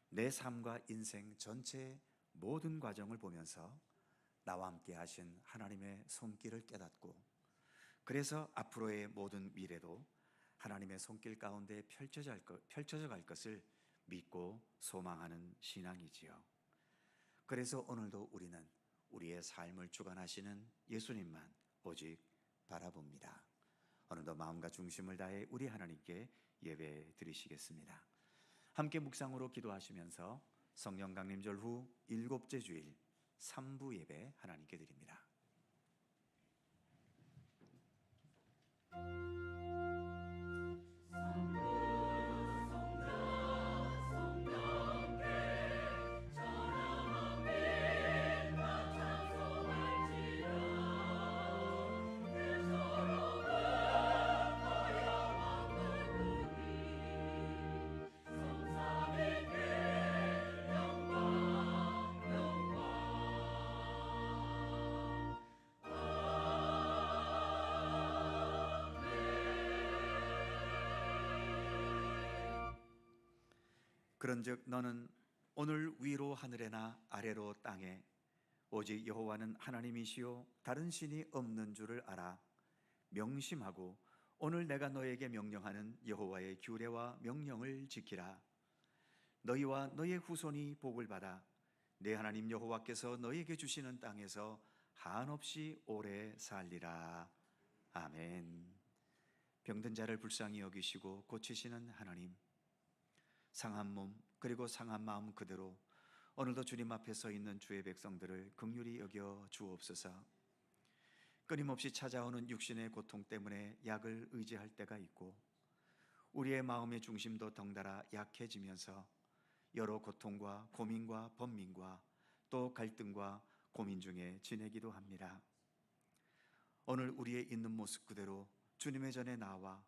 내 삶과 인생 전체의 모든 과정을 보면서 나와 함께 하신 하나님의 손길을 깨닫고, 그래서 앞으로의 모든 미래도 하나님의 손길 가운데 펼쳐져 갈 것을 믿고 소망하는 신앙이지요. 그래서 오늘도 우리는 우리의 삶을 주관하시는 예수님만 오직 바라봅니다. 오늘도 마음과 중심을 다해 우리 하나님께 예배 드리시겠습니다. 함께 묵상으로 기도하시면서 성령 강림절 후 7째 주일 3부 예배 하나님께 드립니다. 그런즉 너는 오늘 위로 하늘에나 아래로 땅에 오직 여호와는 하나님이시요 다른 신이 없는 줄을 알아. 명심하고 오늘 내가 너에게 명령하는 여호와의 규례와 명령을 지키라. 너희와 너의 후손이 복을 받아 내 하나님 여호와께서 너희에게 주시는 땅에서 한없이 오래 살리라. 아멘. 병든 자를 불쌍히 여기시고 고치시는 하나님, 상한 몸 그리고 상한 마음 그대로 오늘도 주님 앞에 서 있는 주의 백성들을 긍휼히 여겨 주옵소서. 끊임없이 찾아오는 육신의 고통 때문에 약을 의지할 때가 있고, 우리의 마음의 중심도 덩달아 약해지면서 여러 고통과 고민과 번민과 또 갈등과 고민 중에 지내기도 합니다. 오늘 우리의 있는 모습 그대로 주님의 전에 나와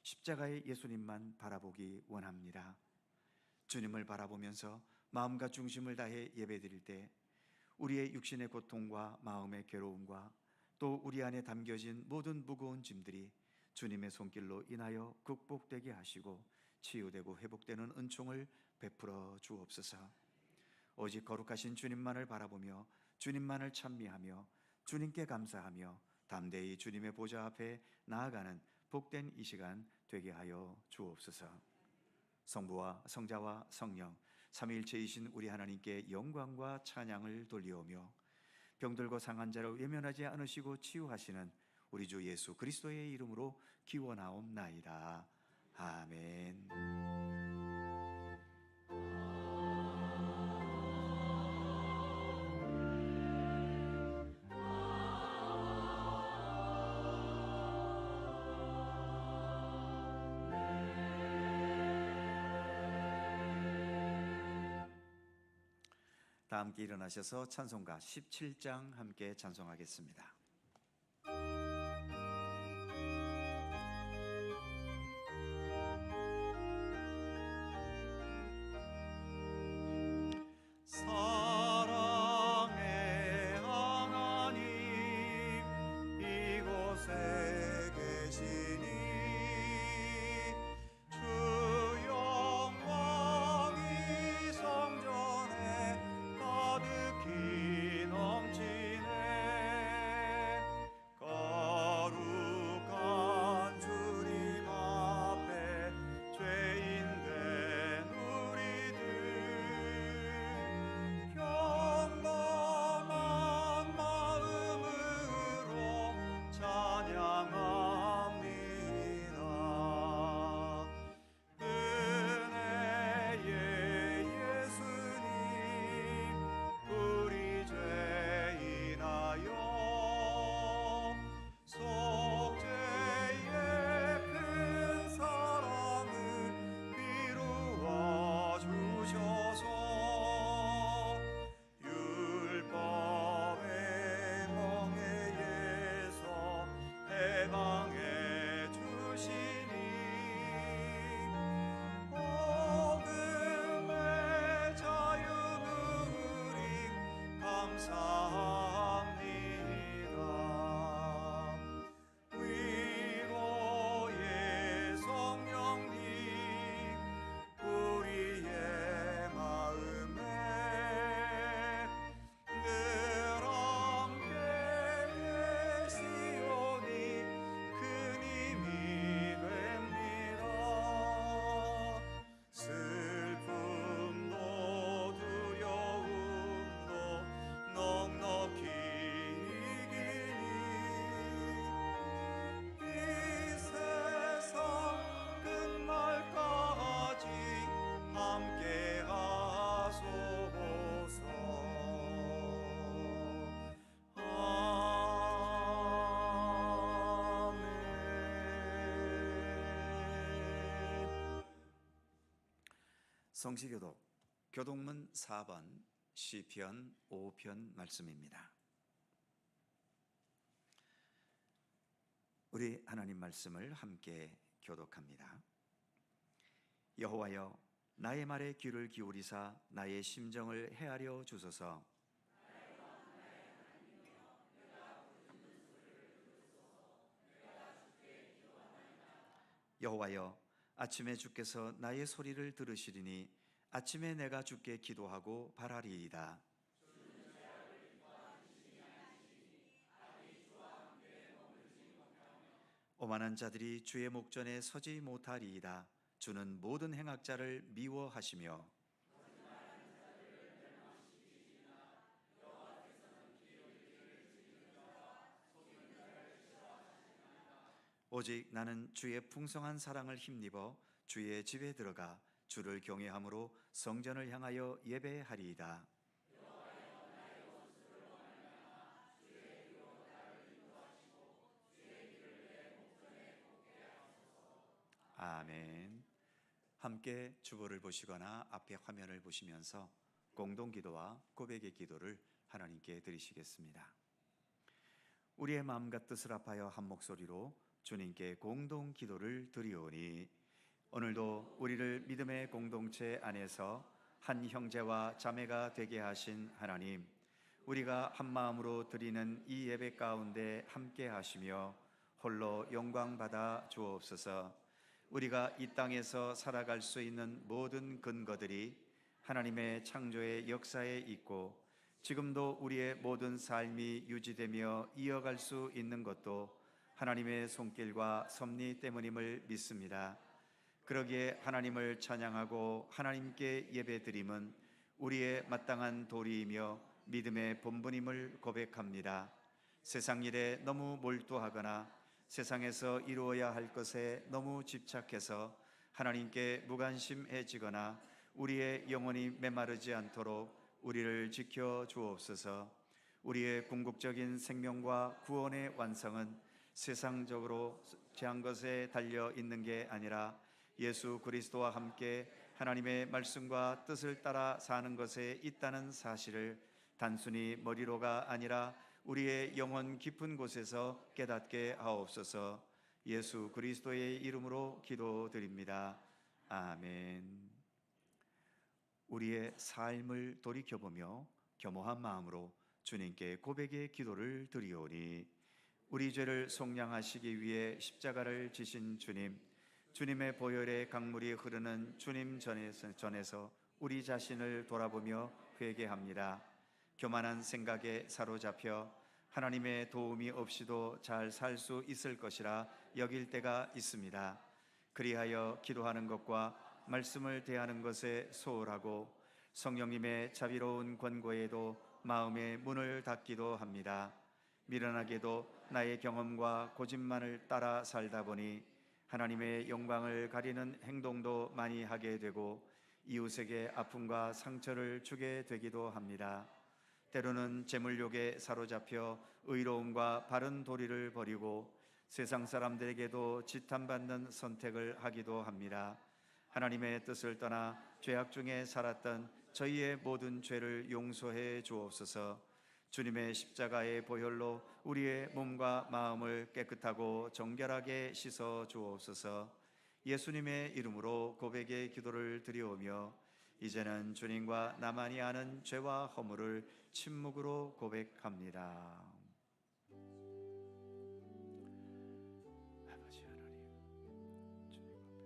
십자가의 예수님만 바라보기 원합니다. 주님을 바라보면서 마음과 중심을 다해 예배드릴 때 우리의 육신의 고통과 마음의 괴로움과 또 우리 안에 담겨진 모든 무거운 짐들이 주님의 손길로 인하여 극복되게 하시고 치유되고 회복되는 은총을 베풀어 주옵소서. 오직 거룩하신 주님만을 바라보며 주님만을 찬미하며 주님께 감사하며 담대히 주님의 보좌 앞에 나아가는 복된 이 시간 되게 하여 주옵소서. 성부와 성자와 성령 삼위일체이신 우리 하나님께 영광과 찬양을 돌리오며, 병들고 상한 자를 외면하지 않으시고 치유하시는 우리 주 예수 그리스도의 이름으로 기원하옵나이다. 아멘. 다 함께 일어나셔서 찬송가 17장 함께 찬송하겠습니다. 사랑의 하나님 이곳에 계시니 주 영광이 성전에 가득히 넘치네. 성시교독 교독문 4번 시편 5편 말씀입니다. 우리 하나님 말씀을 함께 교독합니다. 여호와여, 나의 말에 귀를 기울이사 나의 심정을 헤아려 주소서. 여호와여, 아침에 주께서 나의 소리를 들으시리니 아침에 내가 주께 기도하고 바라리이다. 오만한 자들이 주의 목전에 서지 못하리이다. 주는 모든 행악자를 미워하시며 오직 나는 주의 풍성한 사랑을 힘입어 주의 집에 들어가 주를 경외함으로 성전을 향하여 예배하리이다. 아멘. 함께 주보를 보시거나 앞에 화면을 보시면서 공동기도와 고백의 기도를 하나님께 드리시겠습니다. 우리의 마음과 뜻을 합하여 한 목소리로 주님께 공동기도를 드리오니, 오늘도 우리를 믿음의 공동체 안에서 한 형제와 자매가 되게 하신 하나님, 우리가 한 마음으로 드리는 이 예배 가운데 함께 하시며 홀로 영광 받아 주옵소서. 우리가 이 땅에서 살아갈 수 있는 모든 근거들이 하나님의 창조의 역사에 있고, 지금도 우리의 모든 삶이 유지되며 이어갈 수 있는 것도 하나님의 손길과 섭리 때문임을 믿습니다. 그러기에 하나님을 찬양하고 하나님께 예배드림은 우리의 마땅한 도리이며 믿음의 본분임을 고백합니다. 세상 일에 너무 몰두하거나 세상에서 이루어야 할 것에 너무 집착해서 하나님께 무관심해지거나 우리의 영혼이 메마르지 않도록 우리를 지켜 주옵소서. 우리의 궁극적인 생명과 구원의 완성은 세상적으로 제한 것에 달려 있는 게 아니라 예수 그리스도와 함께 하나님의 말씀과 뜻을 따라 사는 것에 있다는 사실을 단순히 머리로가 아니라 우리의 영혼 깊은 곳에서 깨닫게 하옵소서. 예수 그리스도의 이름으로 기도드립니다. 아멘. 우리의 삶을 돌이켜보며 겸허한 마음으로 주님께 고백의 기도를 드리오니, 우리 죄를 속량하시기 위해 십자가를 지신 주님, 주님의 보혈의 강물이 흐르는 주님 전에서 우리 자신을 돌아보며 회개합니다. 교만한 생각에 사로잡혀 하나님의 도움이 없이도 잘 살 수 있을 것이라 여길 때가 있습니다. 그리하여 기도하는 것과 말씀을 대하는 것에 소홀하고 성령님의 자비로운 권고에도 마음의 문을 닫기도 합니다. 미련하게도 나의 경험과 고집만을 따라 살다 보니 하나님의 영광을 가리는 행동도 많이 하게 되고 이웃에게 아픔과 상처를 주게 되기도 합니다. 때로는 재물욕에 사로잡혀 의로움과 바른 도리를 버리고 세상 사람들에게도 지탄받는 선택을 하기도 합니다. 하나님의 뜻을 떠나 죄악 중에 살았던 저희의 모든 죄를 용서해 주옵소서. 주님의 십자가의 보혈로 우리의 몸과 마음을 깨끗하고 정결하게 씻어 주옵소서. 예수님의 이름으로 고백의 기도를 드리오며, 이제는 주님과 나만이 아는 죄와 허물을 침묵으로 고백합니다. 아버지 하나님, 주님 앞에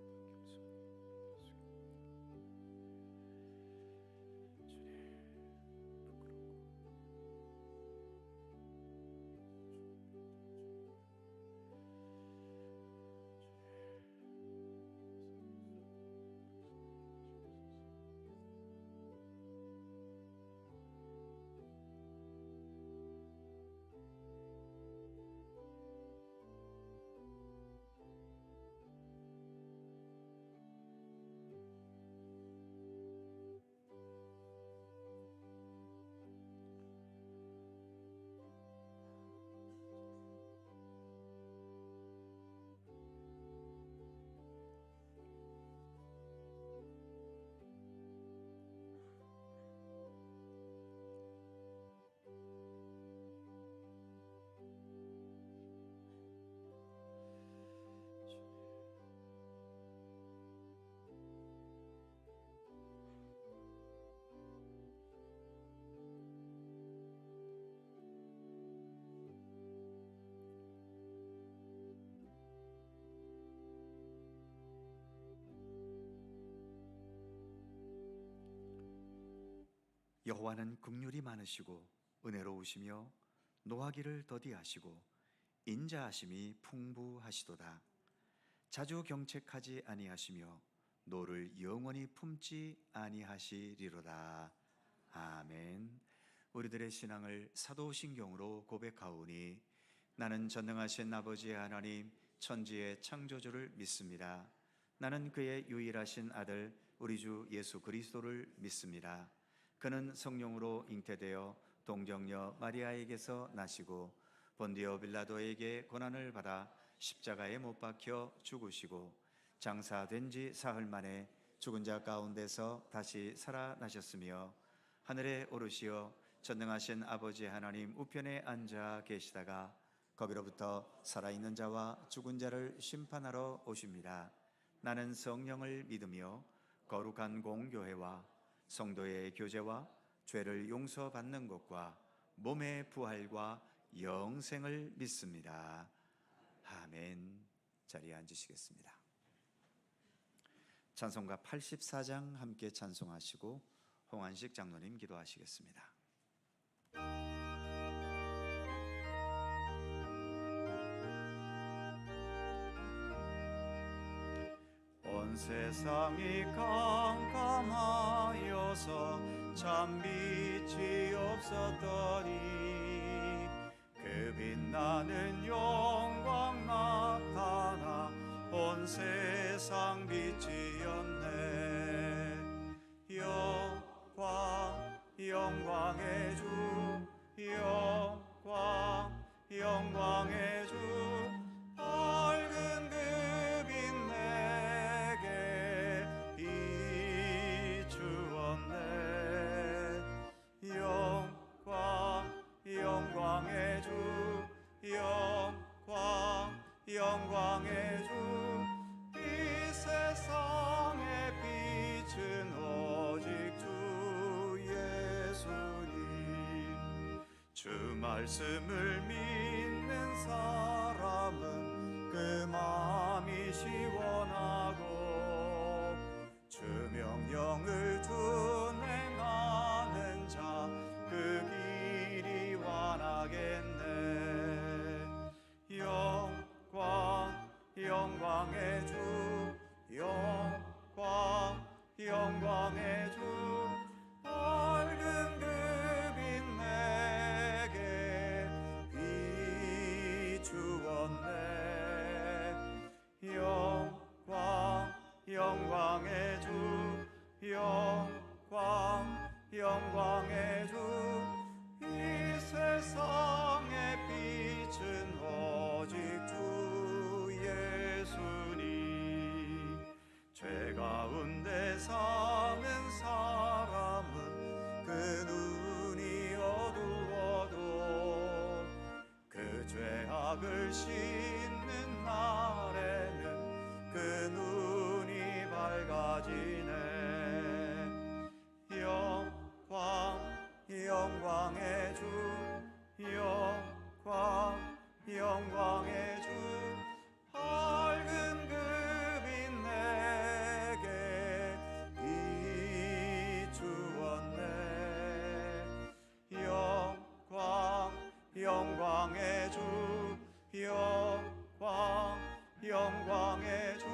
여호와는 긍휼이 많으시고 은혜로우시며 노하기를 더디하시고 인자하심이 풍부하시도다. 자주 경책하지 아니하시며 노를 영원히 품지 아니하시리로다. 아멘. 우리들의 신앙을 사도신경으로 고백하오니 나는 전능하신 아버지 하나님 천지의 창조주를 믿습니다. 나는 그의 유일하신 아들 우리 주 예수 그리스도를 믿습니다. 그는 성령으로 잉태되어 동정녀 마리아에게서 나시고 본디오 빌라도에게 고난을 받아 십자가에 못 박혀 죽으시고 장사된 지 사흘 만에 죽은 자 가운데서 다시 살아나셨으며 하늘에 오르시어 전능하신 아버지 하나님 우편에 앉아 계시다가 거기로부터 살아있는 자와 죽은 자를 심판하러 오십니다. 나는 성령을 믿으며 거룩한 공교회와 성도의 교제와 죄를 용서받는 것과 몸의 부활과 영생을 믿습니다. 아멘. 자리에 앉으시겠습니다. 찬송가 84장 함께 찬송하시고 홍한식 장로님 기도하시겠습니다. 온 세상이 깜깜하여서 참 빛이 없었더니 그 빛나는 영광 나타나 온 세상 빛이었네. 영광의 주, 영광의 주, 밝은 그 빛 내게 비추었네. 영광의 주, 영광의 주, 이 세상의 빛은 오직 주 예수님. 주 말씀을 믿는 사람은 그 마음이 시원하고 주 명령을 준행하는 자 그 길이 완하겠네. 영광의 주, 영광의 주, 밝은 그 빛 내게 비추었네. 영광의 주, 영광의 주, 이 세상의 빛은 오직 주 예수님. 죄 가운데 사는 사람은 그 눈이 어두워도 그 죄악을 씻는 날에는 그 눈이 밝아지네. 영광의 주, 영광의 주, 밝은 그 빛 내게 비추었네. 영광의 주, 영광의 주,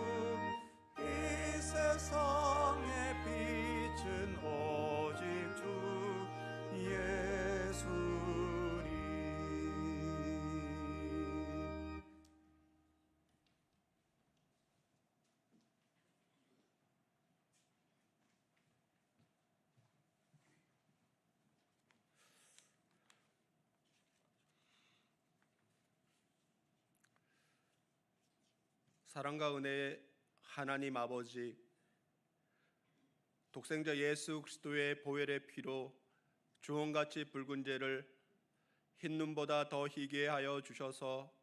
이 세상의 빛은 오직 주 예수님. 사랑과 은혜의 하나님 아버지, 독생자 예수 그리스도의 보혈의 피로 주홍같이 붉은 죄를 흰눈보다 더 희게 하여 주셔서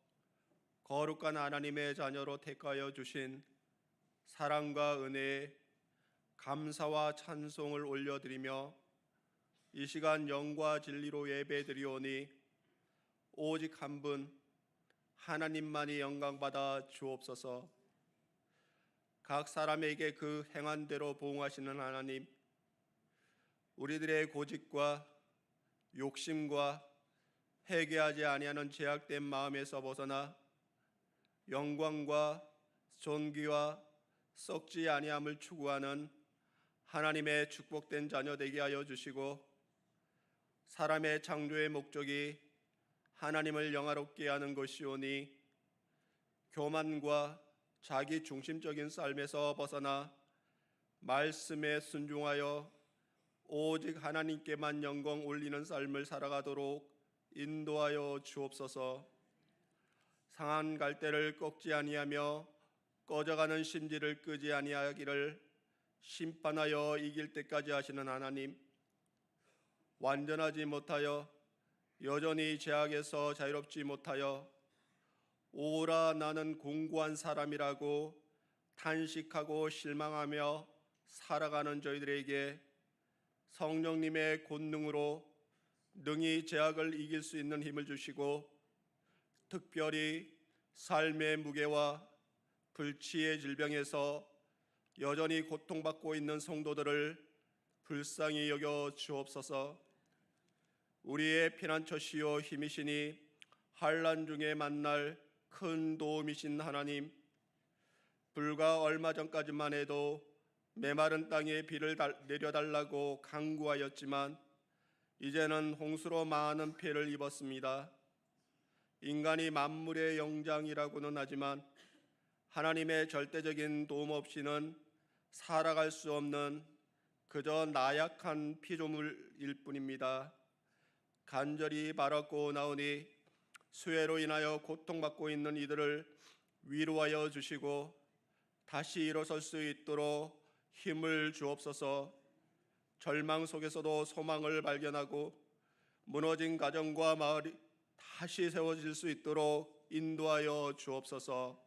거룩한 하나님의 자녀로 택하여 주신 사랑과 은혜에 감사와 찬송을 올려드리며 이 시간 영과 진리로 예배드리오니 오직 한 분 하나님만이 영광받아 주옵소서. 각 사람에게 그 행한 대로 보응하시는 하나님, 우리들의 고집과 욕심과 회개하지 아니하는 죄악된 마음에서 벗어나 영광과 존귀와 썩지 아니함을 추구하는 하나님의 축복된 자녀 되게 하여 주시고, 사람의 창조의 목적이 하나님을 영화롭게 하는 것이오니 교만과 자기 중심적인 삶에서 벗어나 말씀에 순종하여 오직 하나님께만 영광 올리는 삶을 살아가도록 인도하여 주옵소서. 상한 갈대를 꺾지 아니하며 꺼져가는 심지를 끄지 아니하기를 심판하여 이길 때까지 하시는 하나님, 완전하지 못하여 여전히 죄악에서 자유롭지 못하여 오라 나는 공고한 사람이라고 탄식하고 실망하며 살아가는 저희들에게 성령님의 권능으로 능히 죄악을 이길 수 있는 힘을 주시고, 특별히 삶의 무게와 불치의 질병에서 여전히 고통받고 있는 성도들을 불쌍히 여겨 주옵소서. 우리의 피난처시요 힘이시니 환난 중에 만날 큰 도움이신 하나님, 불과 얼마 전까지만 해도 메마른 땅에 비를 내려달라고 간구하였지만 이제는 홍수로 많은 피해를 입었습니다. 인간이 만물의 영장이라고는 하지만 하나님의 절대적인 도움 없이는 살아갈 수 없는 그저 나약한 피조물일 뿐입니다. 간절히 바라고 나오니 수해로 인하여 고통받고 있는 이들을 위로하여 주시고 다시 일어설 수 있도록 힘을 주옵소서. 절망 속에서도 소망을 발견하고 무너진 가정과 마을이 다시 세워질 수 있도록 인도하여 주옵소서.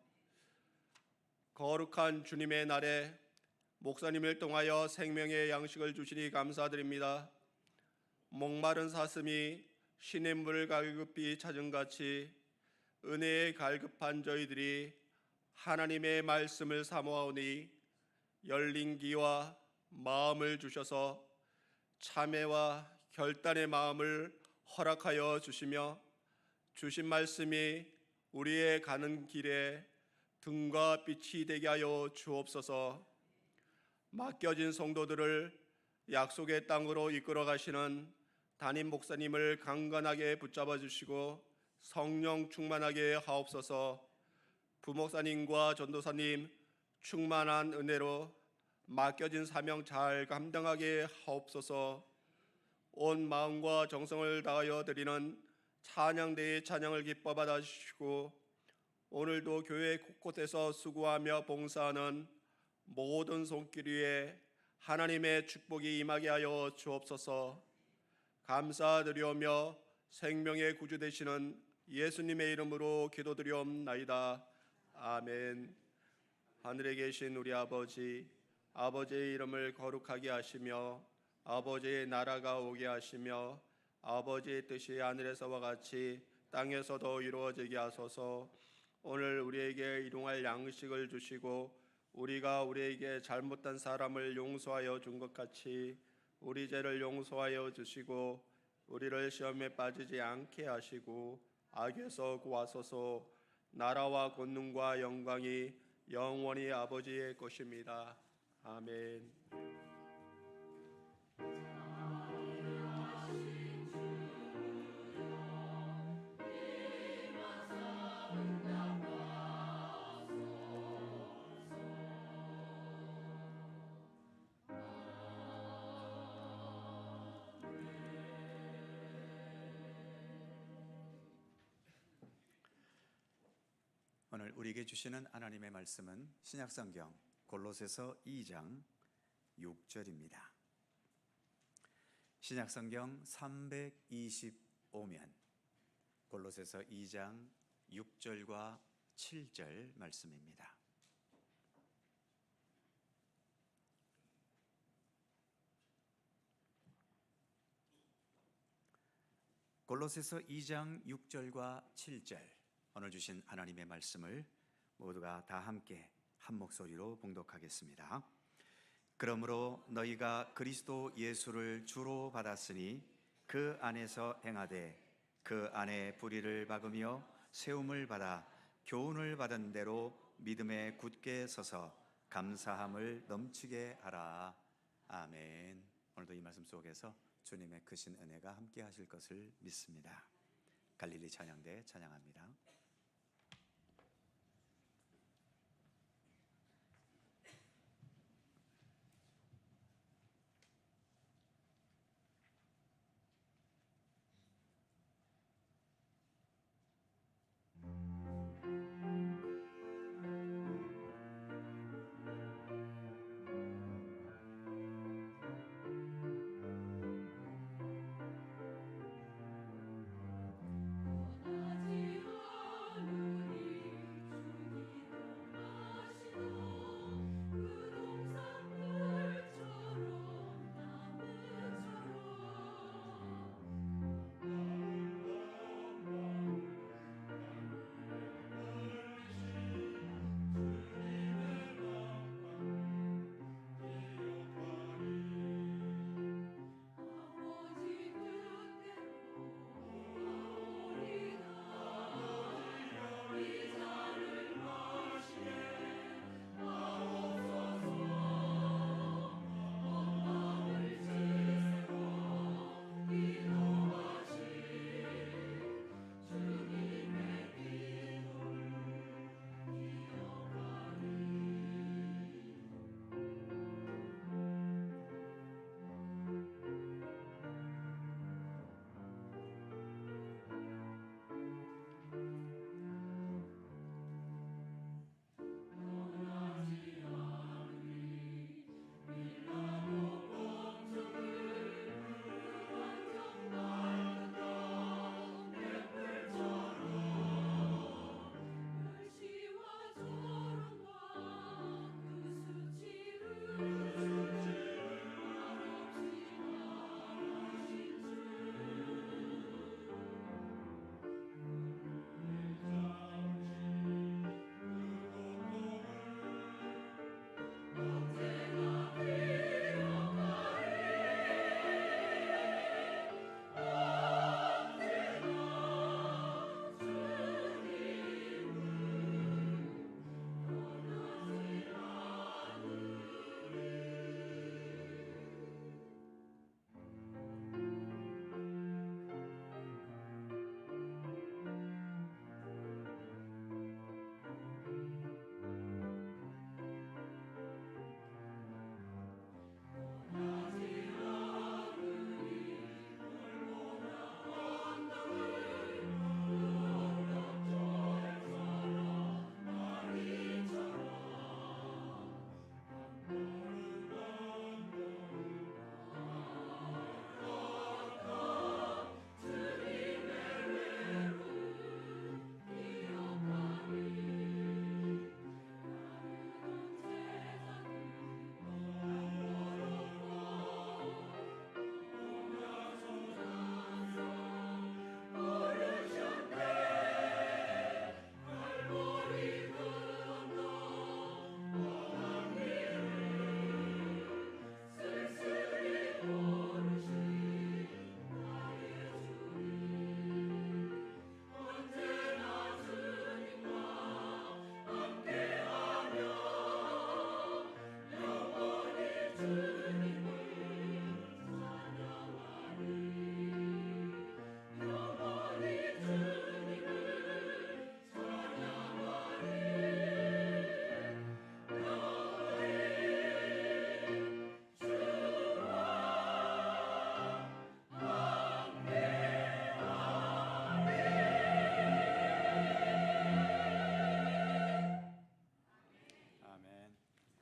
거룩한 주님의 날에 목사님을 통하여 생명의 양식을 주시니 감사드립니다. 목마른 사슴이 시냇물을 갈급히 찾은 같이 은혜에 갈급한 저희들이 하나님의 말씀을 사모하오니 열린 귀와 마음을 주셔서 참회와 결단의 마음을 허락하여 주시며 주신 말씀이 우리의 가는 길에 등과 빛이 되게 하여 주옵소서. 맡겨진 성도들을 약속의 땅으로 이끌어 가시는 담임 목사님을 강건하게 붙잡아 주시고 성령 충만하게 하옵소서. 부목사님과 전도사님 충만한 은혜로 맡겨진 사명 잘 감당하게 하옵소서. 온 마음과 정성을 다하여 드리는 찬양대의 찬양을 기뻐 받아 주시고 오늘도 교회 곳곳에서 수고하며 봉사하는 모든 손길 위에 하나님의 축복이 임하게 하여 주옵소서. 감사드리오며 생명의 구주 되시는 예수님의 이름으로 기도드리옵나이다. 아멘. 하늘에 계신 우리 아버지, 아버지의 이름을 거룩하게 하시며 아버지의 나라가 오게 하시며 아버지의 뜻이 하늘에서와 같이 땅에서도 이루어지게 하소서. 오늘 우리에게 일용할 양식을 주시고 우리가 우리에게 잘못한 사람을 용서하여 준 것 같이 우리 죄를 용서하여 주시고 우리를 시험에 빠지지 않게 하시고 악에서 구하소서. 나라와 권능과 영광이 영원히 아버지의 것입니다. 아멘. 오늘 우리에게 주시는 하나님의 말씀은 신약성경 골로새서 2장 6절입니다. 신약성경 325면 골로새서 2장 6절과 7절 말씀입니다. 골로새서 2장 6절과 7절 오늘 주신 하나님의 말씀을 모두가 다 함께 한 목소리로 봉독하겠습니다. 그러므로 너희가 그리스도 예수를 주로 받았으니 그 안에서 행하되 그 안에 불의를 박으며 세움을 받아 교훈을 받은 대로 믿음에 굳게 서서 감사함을 넘치게 하라. 아멘. 오늘도 이 말씀 속에서 주님의 크신 은혜가 함께 하실 것을 믿습니다. 갈릴리 찬양대 찬양합니다.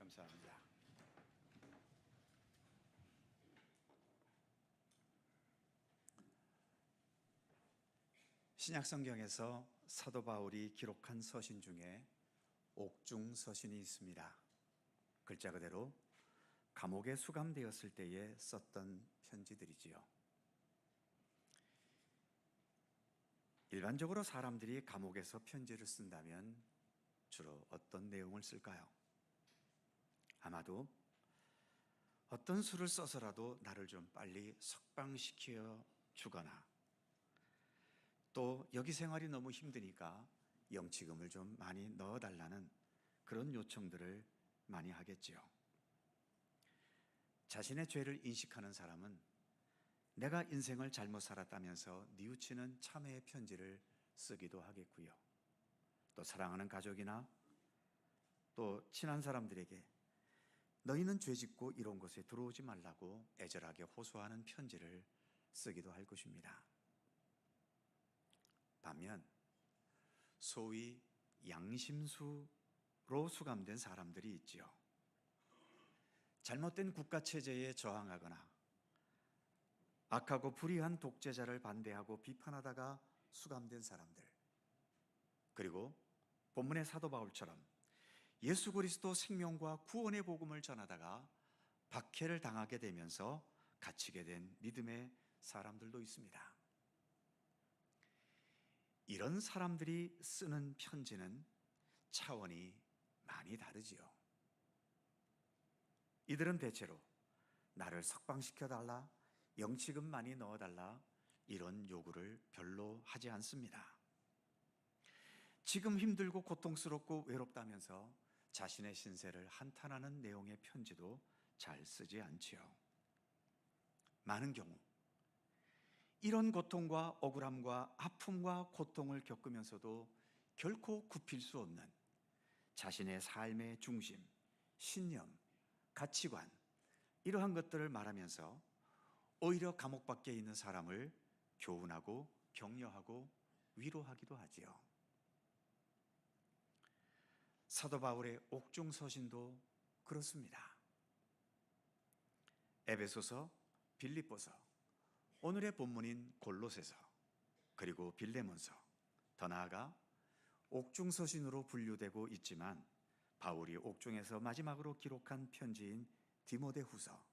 감사합니다. 신약 성경에서 사도 바울이 기록한 서신 중에 옥중 서신이 있습니다. 글자 그대로 감옥에 수감되었을 때에 썼던 편지들이지요. 일반적으로 사람들이 감옥에서 편지를 쓴다면 주로 어떤 내용을 쓸까요? 아마도 어떤 수를 써서라도 나를 좀 빨리 석방시켜 주거나, 또 여기 생활이 너무 힘드니까 영치금을 좀 많이 넣어달라는 그런 요청들을 많이 하겠지요. 자신의 죄를 인식하는 사람은 내가 인생을 잘못 살았다면서 뉘우치는 참회의 편지를 쓰기도 하겠고요. 또 사랑하는 가족이나 또 친한 사람들에게 너희는 죄 짓고 이런 곳에 들어오지 말라고 애절하게 호소하는 편지를 쓰기도 할 것입니다. 반면 소위 양심수로 수감된 사람들이 있지요. 잘못된 국가체제에 저항하거나 악하고 불의한 독재자를 반대하고 비판하다가 수감된 사람들, 그리고 본문의 사도 바울처럼 예수 그리스도 생명과 구원의 복음을 전하다가 박해를 당하게 되면서 갇히게 된 믿음의 사람들도 있습니다. 이런 사람들이 쓰는 편지는 차원이 많이 다르지요. 이들은 대체로 나를 석방시켜달라, 영치금 많이 넣어달라, 이런 요구를 별로 하지 않습니다. 지금 힘들고 고통스럽고 외롭다면서 자신의 신세를 한탄하는 내용의 편지도 잘 쓰지 않지요. 많은 경우 이런 고통과 억울함과 아픔과 고통을 겪으면서도 결코 굽힐 수 없는 자신의 삶의 중심, 신념, 가치관, 이러한 것들을 말하면서 오히려 감옥 밖에 있는 사람을 교훈하고 격려하고 위로하기도 하지요. 사도 바울의 옥중 서신도 그렇습니다. 에베소서, 빌립보서, 오늘의 본문인 골로새서, 그리고 빌레몬서, 더 나아가 옥중 서신으로 분류되고 있지만 바울이 옥중에서 마지막으로 기록한 편지인 디모데후서,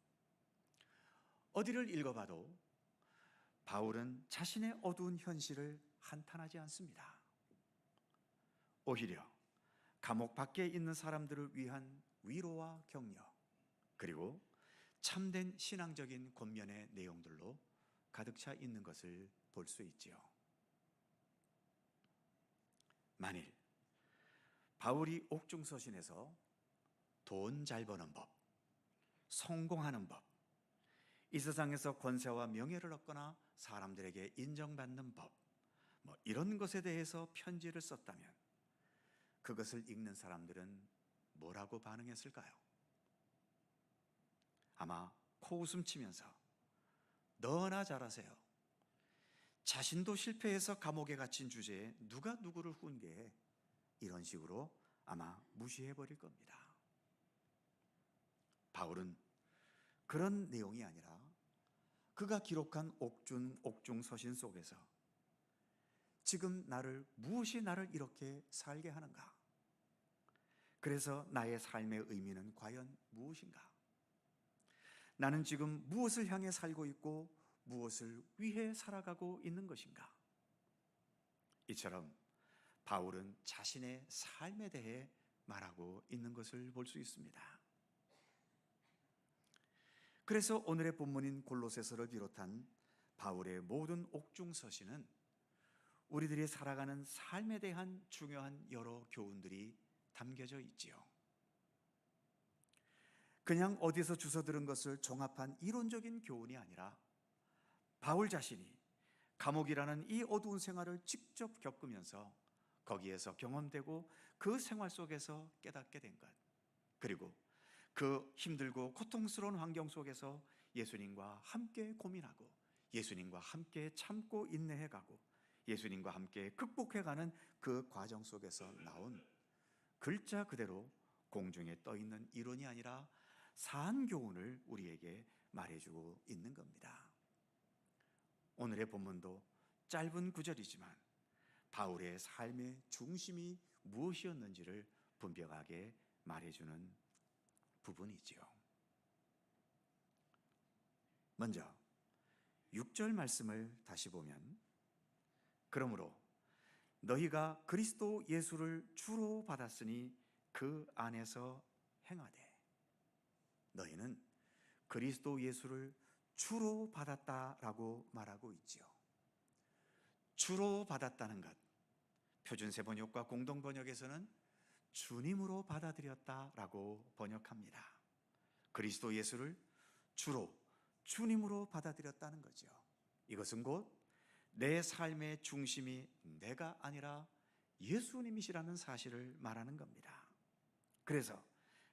어디를 읽어봐도 바울은 자신의 어두운 현실을 한탄하지 않습니다. 오히려 감옥 밖에 있는 사람들을 위한 위로와 격려, 그리고 참된 신앙적인 권면의 내용들로 가득 차 있는 것을 볼 수 있지요. 만일 바울이 옥중 서신에서 돈 잘 버는 법, 성공하는 법, 이 세상에서 권세와 명예를 얻거나 사람들에게 인정받는 법, 이런 것에 대해서 편지를 썼다면 그것을 읽는 사람들은 뭐라고 반응했을까요? 아마 코웃음 치면서 너나 잘하세요, 자신도 실패해서 감옥에 갇힌 주제에 누가 누구를 훈계해, 이런 식으로 아마 무시해버릴 겁니다. 바울은 그런 내용이 아니라 그가 기록한 옥중 서신 속에서 지금 무엇이 나를 이렇게 살게 하는가? 그래서 나의 삶의 의미는 과연 무엇인가? 나는 지금 무엇을 향해 살고 있고 무엇을 위해 살아가고 있는 것인가? 이처럼 바울은 자신의 삶에 대해 말하고 있는 것을 볼 수 있습니다. 그래서 오늘의 본문인 골로새서를 비롯한 바울의 모든 옥중 서신은 우리들이 살아가는 삶에 대한 중요한 여러 교훈들이 담겨져 있지요. 그냥 어디서 주워 들은 것을 종합한 이론적인 교훈이 아니라 바울 자신이 감옥이라는 이 어두운 생활을 직접 겪으면서 거기에서 경험되고 그 생활 속에서 깨닫게 된 것, 그리고 그 힘들고 고통스러운 환경 속에서 예수님과 함께 고민하고 예수님과 함께 참고 인내해가고 예수님과 함께 극복해가는 그 과정 속에서 나온 글자 그대로 공중에 떠있는 이론이 아니라 산 교훈을 우리에게 말해주고 있는 겁니다. 오늘의 본문도 짧은 구절이지만 바울의 삶의 중심이 무엇이었는지를 분명하게 말해주는 부분이지요. 먼저 6절 말씀을 다시 보면, 그러므로 너희가 그리스도 예수를 주로 받았으니 그 안에서 행하되, 너희는 그리스도 예수를 주로 받았다라고 말하고 있지요. 주로 받았다는 것, 표준세번역과 공동번역에서는 주님으로 받아들였다라고 번역합니다. 그리스도 예수를 주로 주님으로 받아들였다는 거죠. 이것은 곧 내 삶의 중심이 내가 아니라 예수님이시라는 사실을 말하는 겁니다. 그래서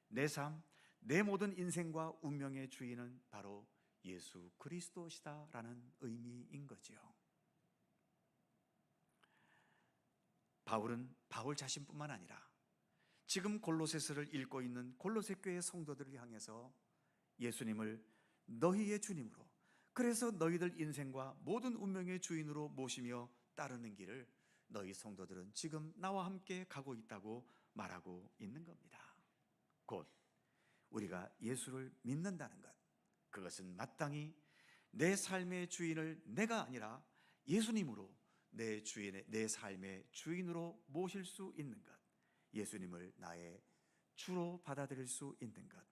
내 삶, 내 모든 인생과 운명의 주인은 바로 예수 그리스도시다라는 의미인 거지요. 바울은 바울 자신뿐만 아니라 지금 골로새서를 읽고 있는 골로새 교회 성도들을 향해서 예수님을 너희의 주님으로, 그래서 너희들 인생과 모든 운명의 주인으로 모시며 따르는 길을 너희 성도들은 지금 나와 함께 가고 있다고 말하고 있는 겁니다. 곧 우리가 예수를 믿는다는 것, 그것은 마땅히 내 삶의 주인을 내가 아니라 예수님으로 내 삶의 주인으로 모실 수 있는 것, 예수님을 나의 주로 받아들일 수 있는 것,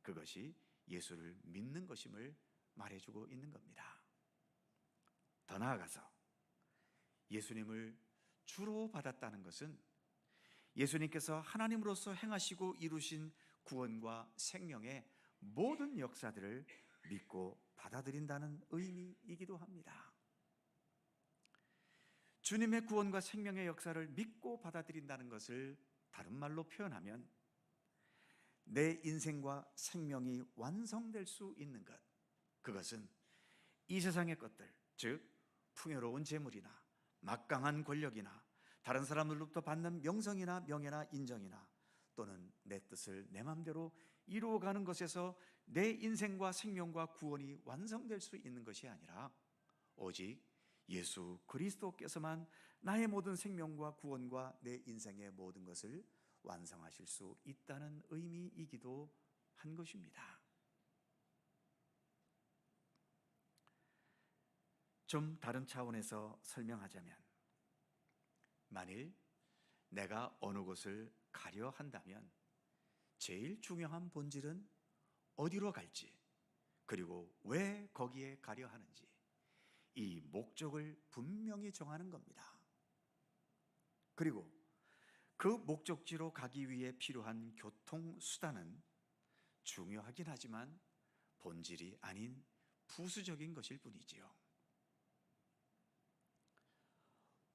그것이 예수를 믿는 것임을 말해주고 있는 겁니다. 더 나아가서 예수님을 주로 받았다는 것은 예수님께서 하나님으로서 행하시고 이루신 구원과 생명의 모든 역사들을 믿고 받아들인다는 의미이기도 합니다. 주님의 구원과 생명의 역사를 믿고 받아들인다는 것을 다른 말로 표현하면 내 인생과 생명이 완성될 수 있는 것, 그것은 이 세상의 것들, 즉 풍요로운 재물이나 막강한 권력이나 다른 사람들로부터 받는 명성이나 명예나 인정이나 또는 내 뜻을 내 마음대로 이루어가는 것에서 내 인생과 생명과 구원이 완성될 수 있는 것이 아니라 오직 예수 그리스도께서만 나의 모든 생명과 구원과 내 인생의 모든 것을 완성하실 수 있다는 의미이기도 한 것입니다. 좀 다른 차원에서 설명하자면, 만일 내가 어느 곳을 가려 한다면 제일 중요한 본질은 어디로 갈지, 그리고 왜 거기에 가려 하는지, 이 목적을 분명히 정하는 겁니다. 그리고 그 목적지로 가기 위해 필요한 교통수단은 중요하긴 하지만 본질이 아닌 부수적인 것일 뿐이지요.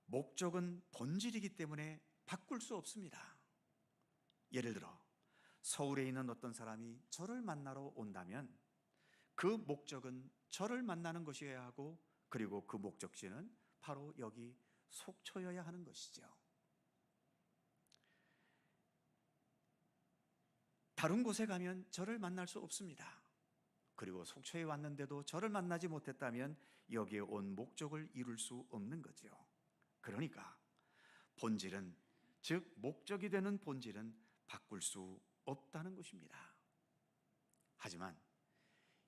목적은 본질이기 때문에 바꿀 수 없습니다. 예를 들어 서울에 있는 어떤 사람이 저를 만나러 온다면 그 목적은 저를 만나는 것이어야 하고, 그리고 그 목적지는 바로 여기 속초여야 하는 것이죠. 다른 곳에 가면 저를 만날 수 없습니다. 그리고 속초에 왔는데도 저를 만나지 못했다면 여기에 온 목적을 이룰 수 없는 거죠. 그러니까 본질은, 즉 목적이 되는 본질은 바꿀 수 없다는 것입니다. 하지만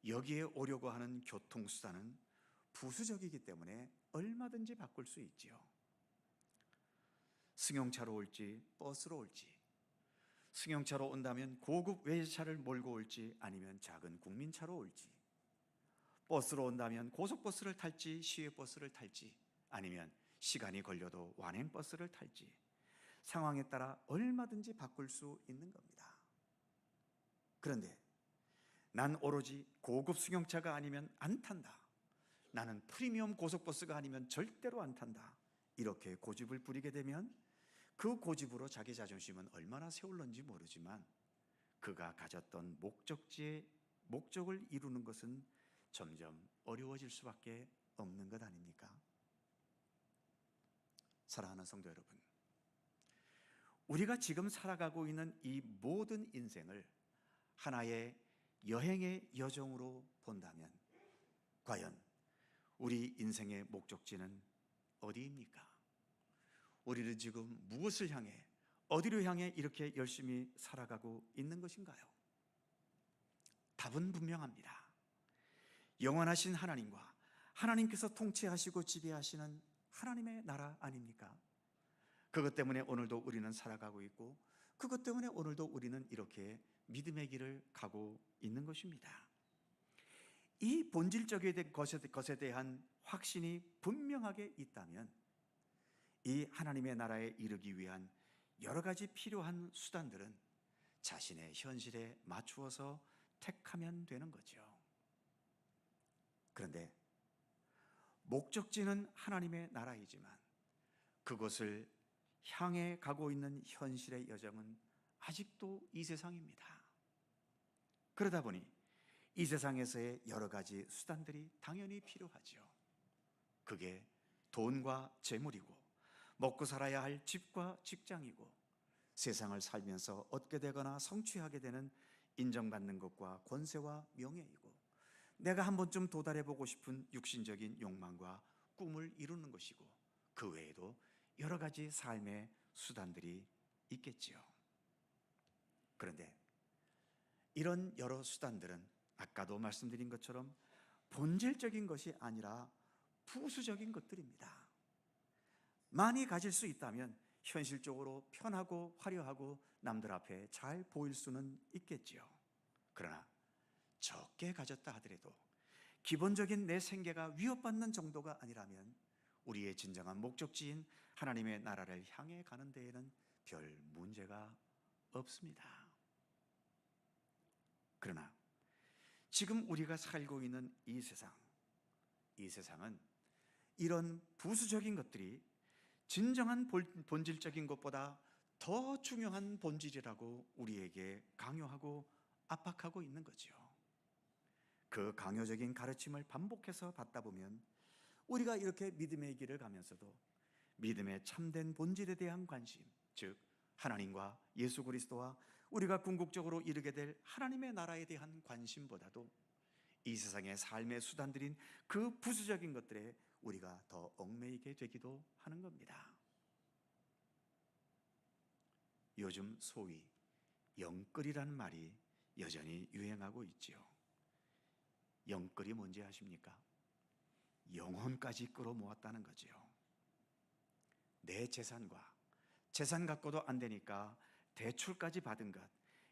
여기에 오려고 하는 교통수단은 부수적이기 때문에 얼마든지 바꿀 수 있지요. 승용차로 올지 버스로 올지, 승용차로 온다면 고급 외제차를 몰고 올지 아니면 작은 국민차로 올지, 버스로 온다면 고속버스를 탈지 시외버스를 탈지 아니면 시간이 걸려도 완행버스를 탈지, 상황에 따라 얼마든지 바꿀 수 있는 겁니다. 그런데 난 오로지 고급 승용차가 아니면 안 탄다, 나는 프리미엄 고속버스가 아니면 절대로 안 탄다, 이렇게 고집을 부리게 되면 그 고집으로 자기 자존심은 얼마나 세울런지 모르지만 그가 가졌던 목적을 이루는 것은 점점 어려워질 수밖에 없는 것 아닙니까? 사랑하는 성도 여러분, 우리가 지금 살아가고 있는 이 모든 인생을 하나의 여행의 여정으로 본다면 과연 우리 인생의 목적지는 어디입니까? 우리는 지금 무엇을 향해, 어디로 향해 이렇게 열심히 살아가고 있는 것인가요? 답은 분명합니다. 영원하신 하나님과 하나님께서 통치하시고 지배하시는 하나님의 나라 아닙니까? 그것 때문에 오늘도 우리는 살아가고 있고, 그것 때문에 오늘도 우리는 이렇게 믿음의 길을 가고 있는 것입니다. 이 본질적인 것에 대한 확신이 분명하게 있다면 이 하나님의 나라에 이르기 위한 여러 가지 필요한 수단들은 자신의 현실에 맞추어서 택하면 되는 거죠. 그런데 목적지는 하나님의 나라이지만 그것을 향해 가고 있는 현실의 여정은 아직도 이 세상입니다. 그러다 보니 이 세상에서의 여러 가지 수단들이 당연히 필요하죠. 그게 돈과 재물이고 먹고 살아야 할 집과 직장이고 세상을 살면서 얻게 되거나 성취하게 되는 인정받는 것과 권세와 명예이고 내가 한 번쯤 도달해보고 싶은 육신적인 욕망과 꿈을 이루는 것이고 그 외에도 여러 가지 삶의 수단들이 있겠지요. 그런데 이런 여러 수단들은 아까도 말씀드린 것처럼 본질적인 것이 아니라 부수적인 것들입니다. 많이 가질 수 있다면 현실적으로 편하고 화려하고 남들 앞에 잘 보일 수는 있겠지요. 그러나 적게 가졌다 하더라도 기본적인 내 생계가 위협받는 정도가 아니라면 우리의 진정한 목적지인 하나님의 나라를 향해 가는 데에는 별 문제가 없습니다. 그러나 지금 우리가 살고 있는 이 세상은 이런 부수적인 것들이 진정한 본질적인 것보다 더 중요한 본질이라고 우리에게 강요하고 압박하고 있는 거죠. 그 강요적인 가르침을 반복해서 받다 보면 우리가 이렇게 믿음의 길을 가면서도 믿음의 참된 본질에 대한 관심, 즉 하나님과 예수 그리스도와 우리가 궁극적으로 이르게 될 하나님의 나라에 대한 관심보다도 이 세상의 삶의 수단들인 그 부수적인 것들에 우리가 더 얽매이게 되기도 하는 겁니다. 요즘 소위 영끌이라는 말이 여전히 유행하고 있지요. 영끌이 뭔지 아십니까? 영혼까지 끌어모았다는 거지요. 내 재산과 재산 갖고도 안 되니까 대출까지 받은 것,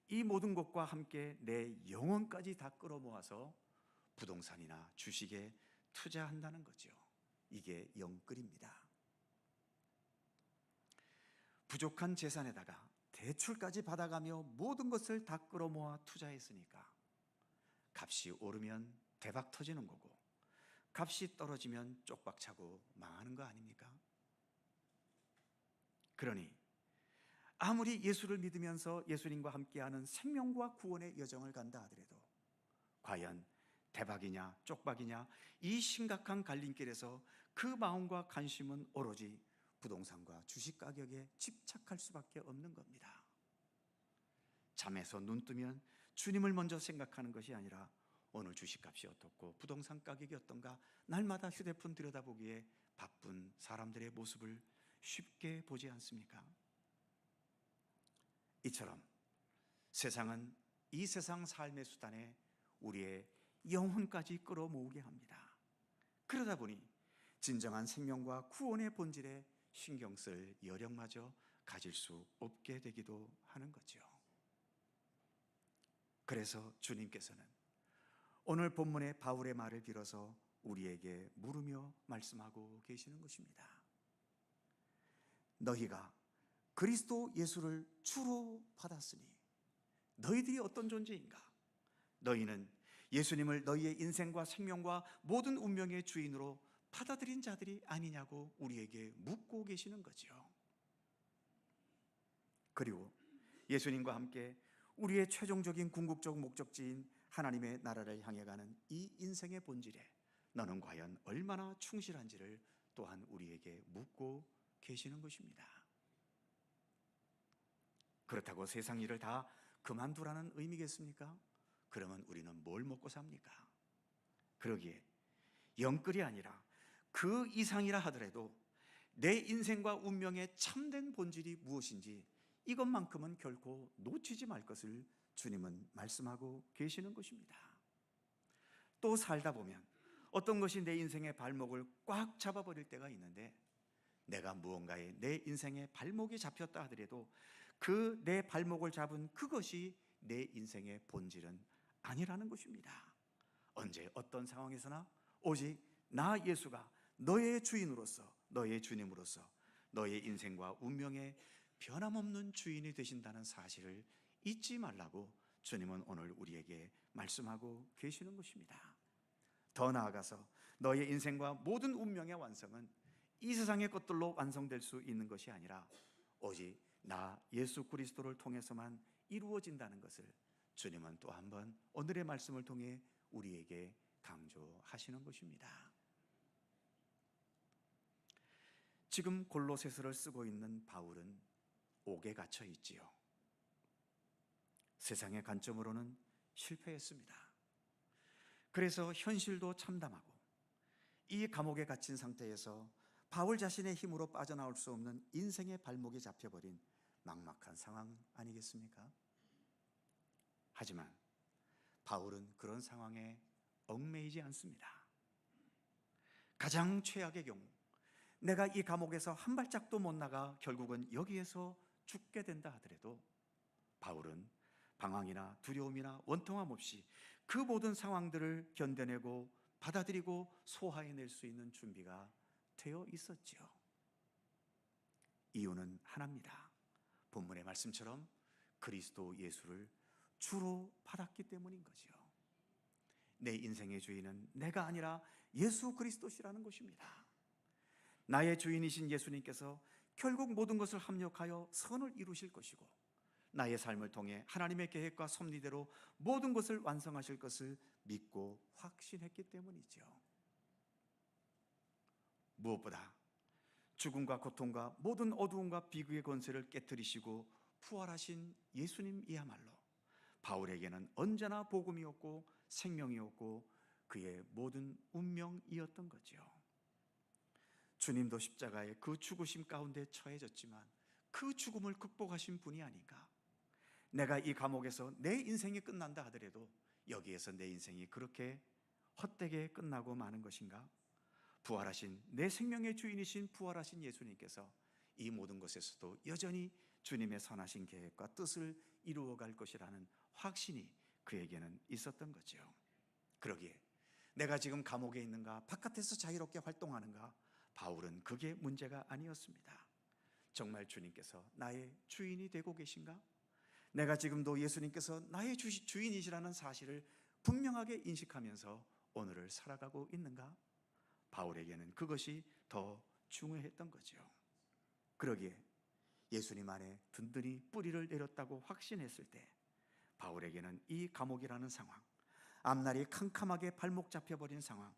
이 모든 것과 함께 내 영혼까지 다 끌어모아서 부동산이나 주식에 투자한다는 거죠. 이게 영끌입니다. 부족한 재산에다가 대출까지 받아가며 모든 것을 다 끌어모아 투자했으니까 값이 오르면 대박 터지는 거고 값이 떨어지면 쪽박차고 망하는 거 아닙니까? 그러니 아무리 예수를 믿으면서 예수님과 함께하는 생명과 구원의 여정을 간다 하더라도 과연 대박이냐 쪽박이냐 이 심각한 갈림길에서 그 마음과 관심은 오로지 부동산과 주식 가격에 집착할 수밖에 없는 겁니다. 잠에서 눈 뜨면 주님을 먼저 생각하는 것이 아니라 오늘 주식값이 어떻고 부동산 가격이 어떤가 날마다 휴대폰 들여다보기에 바쁜 사람들의 모습을 쉽게 보지 않습니까? 이처럼 세상은 이 세상 삶의 수단에 우리의 영혼까지 끌어모으게 합니다. 그러다 보니 진정한 생명과 구원의 본질에 신경 쓸 여력마저 가질 수 없게 되기도 하는 거죠. 그래서 주님께서는 오늘 본문의 바울의 말을 빌어서 우리에게 물으며 말씀하고 계시는 것입니다. 너희가 그리스도 예수를 주로 받았으니 너희들이 어떤 존재인가? 너희는 예수님을 너희의 인생과 생명과 모든 운명의 주인으로 받아들인 자들이 아니냐고 우리에게 묻고 계시는 거죠. 그리고 예수님과 함께 우리의 최종적인 궁극적 목적지인 하나님의 나라를 향해 가는 이 인생의 본질에 너는 과연 얼마나 충실한지를 또한 우리에게 묻고 계시는 것입니다. 그렇다고 세상 일을 다 그만두라는 의미겠습니까? 그러면 우리는 뭘 먹고 삽니까? 그러기에 영끌이 아니라 그 이상이라 하더라도 내 인생과 운명의 참된 본질이 무엇인지 이것만큼은 결코 놓치지 말 것을 주님은 말씀하고 계시는 것입니다. 또 살다 보면 어떤 것이 내 인생의 발목을 꽉 잡아버릴 때가 있는데 내가 무언가에 내 인생의 발목이 잡혔다 하더라도 그 내 발목을 잡은 그것이 내 인생의 본질은 아니라는 것입니다. 언제 어떤 상황에서나 오직 나 예수가 너의 주인으로서, 너의 주님으로서 너의 인생과 운명의 변함없는 주인이 되신다는 사실을 잊지 말라고 주님은 오늘 우리에게 말씀하고 계시는 것입니다. 더 나아가서 너의 인생과 모든 운명의 완성은 이 세상의 것들로 완성될 수 있는 것이 아니라 오직 나 예수 그리스도를 통해서만 이루어진다는 것을 주님은 또 한 번 오늘의 말씀을 통해 우리에게 강조하시는 것입니다. 지금 골로새서를 쓰고 있는 바울은 옥에 갇혀 있지요. 세상의 관점으로는 실패했습니다. 그래서 현실도 참담하고 이 감옥에 갇힌 상태에서 바울 자신의 힘으로 빠져나올 수 없는 인생의 발목이 잡혀버린 막막한 상황 아니겠습니까? 하지만 바울은 그런 상황에 얽매이지 않습니다. 가장 최악의 경우 내가 이 감옥에서 한 발짝도 못 나가 결국은 여기에서 죽게 된다 하더라도 바울은 방황이나 두려움이나 원통함 없이 그 모든 상황들을 견뎌내고 받아들이고 소화해낼 수 있는 준비가 되어 있었지요. 이유는 하나입니다. 본문의 말씀처럼 그리스도 예수를 주로 받았기 때문인 거지요. 내 인생의 주인은 내가 아니라 예수 그리스도시라는 것입니다. 나의 주인이신 예수님께서 결국 모든 것을 합력하여 선을 이루실 것이고 나의 삶을 통해 하나님의 계획과 섭리대로 모든 것을 완성하실 것을 믿고 확신했기 때문이죠. 무엇보다 죽음과 고통과 모든 어두움과 비극의 권세를 깨뜨리시고 부활하신 예수님이야말로 바울에게는 언제나 복음이었고 생명이었고 그의 모든 운명이었던 거죠. 주님도 십자가의 그 죽으심 가운데 처해졌지만 그 죽음을 극복하신 분이 아닌가. 내가 이 감옥에서 내 인생이 끝난다 하더라도 여기에서 내 인생이 그렇게 헛되게 끝나고 마는 것인가? 부활하신 내 생명의 주인이신 부활하신 예수님께서 이 모든 것에서도 여전히 주님의 선하신 계획과 뜻을 이루어갈 것이라는 확신이 그에게는 있었던 거죠. 그러기에 내가 지금 감옥에 있는가 바깥에서 자유롭게 활동하는가 바울은 그게 문제가 아니었습니다. 정말 주님께서 나의 주인이 되고 계신가? 내가 지금도 예수님께서 나의 주인이시라는 사실을 분명하게 인식하면서 오늘을 살아가고 있는가? 바울에게는 그것이 더 중요했던 거죠. 그러기에 예수님 안에 든든히 뿌리를 내렸다고 확신했을 때 바울에게는 이 감옥이라는 상황, 앞날이 캄캄하게 발목 잡혀버린 상황,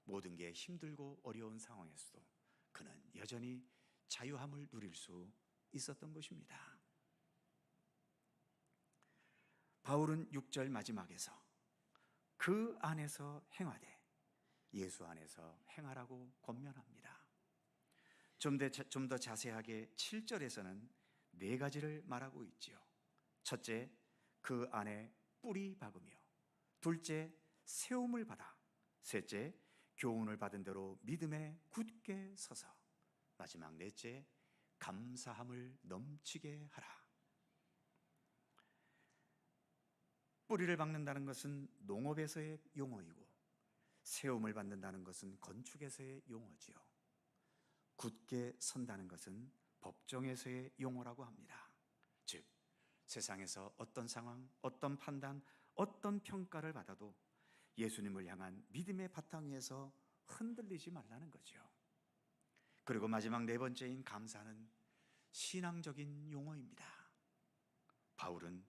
모든 게 힘들고 어려운 상황에서도 그는 여전히 자유함을 누릴 수 있었던 것입니다. 바울은 6절 마지막에서 그 안에서 행하되 예수 안에서 행하라고 권면합니다. 좀 더 자세하게 7절에서는 네 가지를 말하고 있지요. 첫째, 그 안에 뿌리 박으며, 둘째, 세움을 받아, 셋째, 교훈을 받은 대로 믿음에 굳게 서서, 마지막 넷째, 감사함을 넘치게 하라. 뿌리를 박는다는 것은 농업에서의 용어이고 세움을 받는다는 것은 건축에서의 용어지요. 굳게 선다는 것은 법정에서의 용어라고 합니다. 즉 세상에서 어떤 상황, 어떤 판단, 어떤 평가를 받아도 예수님을 향한 믿음의 바탕 위에서 흔들리지 말라는 거죠. 그리고 마지막 네 번째인 감사는 신앙적인 용어입니다. 바울은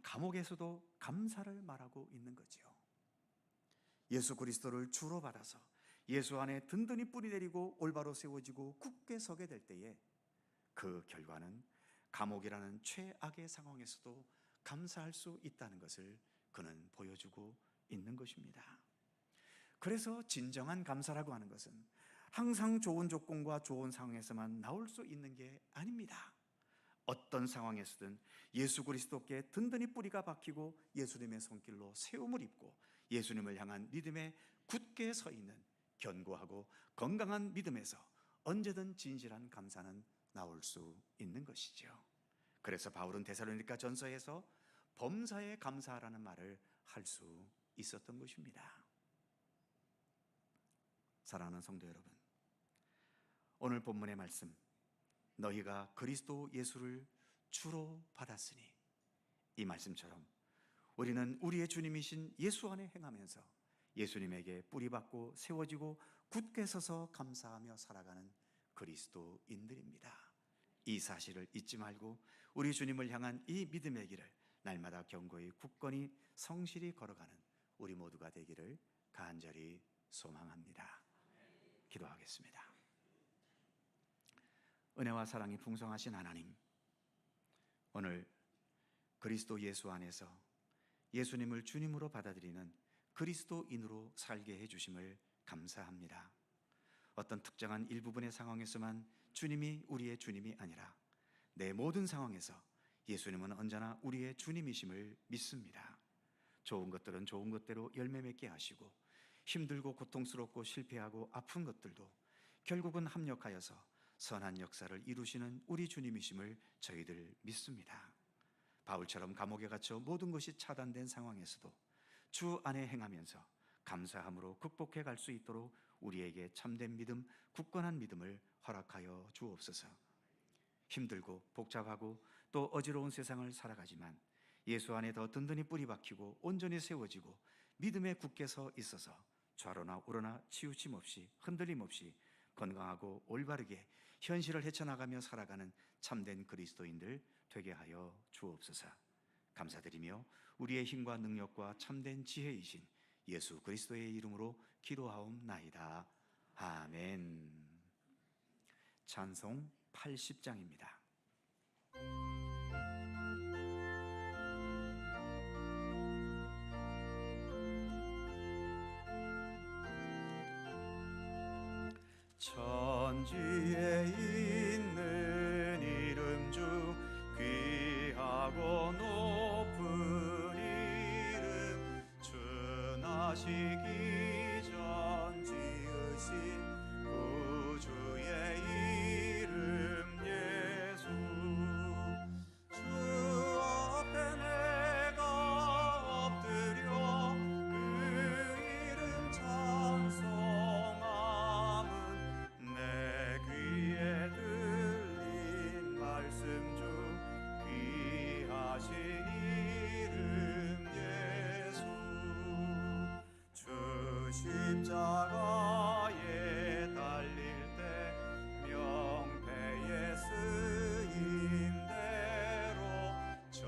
감옥에서도 감사를 말하고 있는 거지요. 예수 그리스도를 주로 받아서 예수 안에 든든히 뿌리 내리고 올바로 세워지고 굳게 서게 될 때에 그 결과는 감옥이라는 최악의 상황에서도 감사할 수 있다는 것을 그는 보여주고 있는 것입니다. 그래서 진정한 감사라고 하는 것은 항상 좋은 조건과 좋은 상황에서만 나올 수 있는 게 아닙니다. 어떤 상황에서든 예수 그리스도께 든든히 뿌리가 박히고 예수님의 손길로 세움을 입고 예수님을 향한 믿음에 굳게 서 있는 견고하고 건강한 믿음에서 언제든 진실한 감사는 나올 수 있는 것이죠. 그래서 바울은 데살로니가 전서에서 범사에 감사하라는 말을 할 수 있었던 것입니다. 사랑하는 성도 여러분, 오늘 본문의 말씀, 너희가 그리스도 예수를 주로 받았으니, 이 말씀처럼 우리는 우리의 주님이신 예수 안에 행하면서 예수님에게 뿌리박고 세워지고 굳게 서서 감사하며 살아가는 그리스도인들입니다. 이 사실을 잊지 말고 우리 주님을 향한 이 믿음의 길을 날마다 견고히 굳건히 성실히 걸어가는 우리 모두가 되기를 간절히 소망합니다. 기도하겠습니다. 은혜와 사랑이 풍성하신 하나님, 오늘 그리스도 예수 안에서 예수님을 주님으로 받아들이는 그리스도인으로 살게 해주심을 감사합니다. 어떤 특정한 일부분의 상황에서만 주님이 우리의 주님이 아니라 내 모든 상황에서 예수님은 언제나 우리의 주님이심을 믿습니다. 좋은 것들은 좋은 것대로 열매 맺게 하시고, 힘들고 고통스럽고 실패하고 아픈 것들도 결국은 합력하여서 선한 역사를 이루시는 우리 주님이심을 저희들 믿습니다. 바울처럼 감옥에 갇혀 모든 것이 차단된 상황에서도 주 안에 행하면서 감사함으로 극복해 갈 수 있도록 우리에게 참된 믿음, 굳건한 믿음을 허락하여 주옵소서. 힘들고 복잡하고 또 어지러운 세상을 살아가지만 예수 안에 더 든든히 뿌리 박히고 온전히 세워지고 믿음에 굳게 서 있어서 좌로나 우로나 치우침 없이 흔들림 없이 건강하고 올바르게 현실을 헤쳐나가며 살아가는 참된 그리스도인들 되게 하여 주옵소서. 감사드리며 우리의 힘과 능력과 참된 지혜이신 예수 그리스도의 이름으로 기도하옵나이다. 아멘. 찬송 80장입니다. 천지에 있는 이름 중 귀하고 높은 이름, 준하시기 전 지으신 구주의 이름 예수. 주 앞에 내가 엎드려 그 이름 찬송함은 내 귀에 들린 말씀 중 귀하신 이름 예수. 주 십자가에 달릴 때 명패에 쓰인 대로 저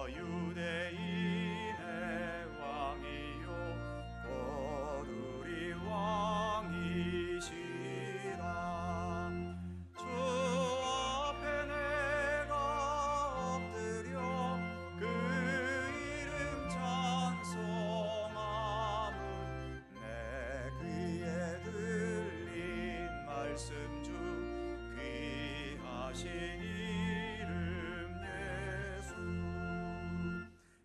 유대인의 왕이요 곧 우리 왕이시라. 주 앞에 내가 엎드려 그 이름 찬송함은 내 귀에 들린 말씀 중 귀하신 이름 예수.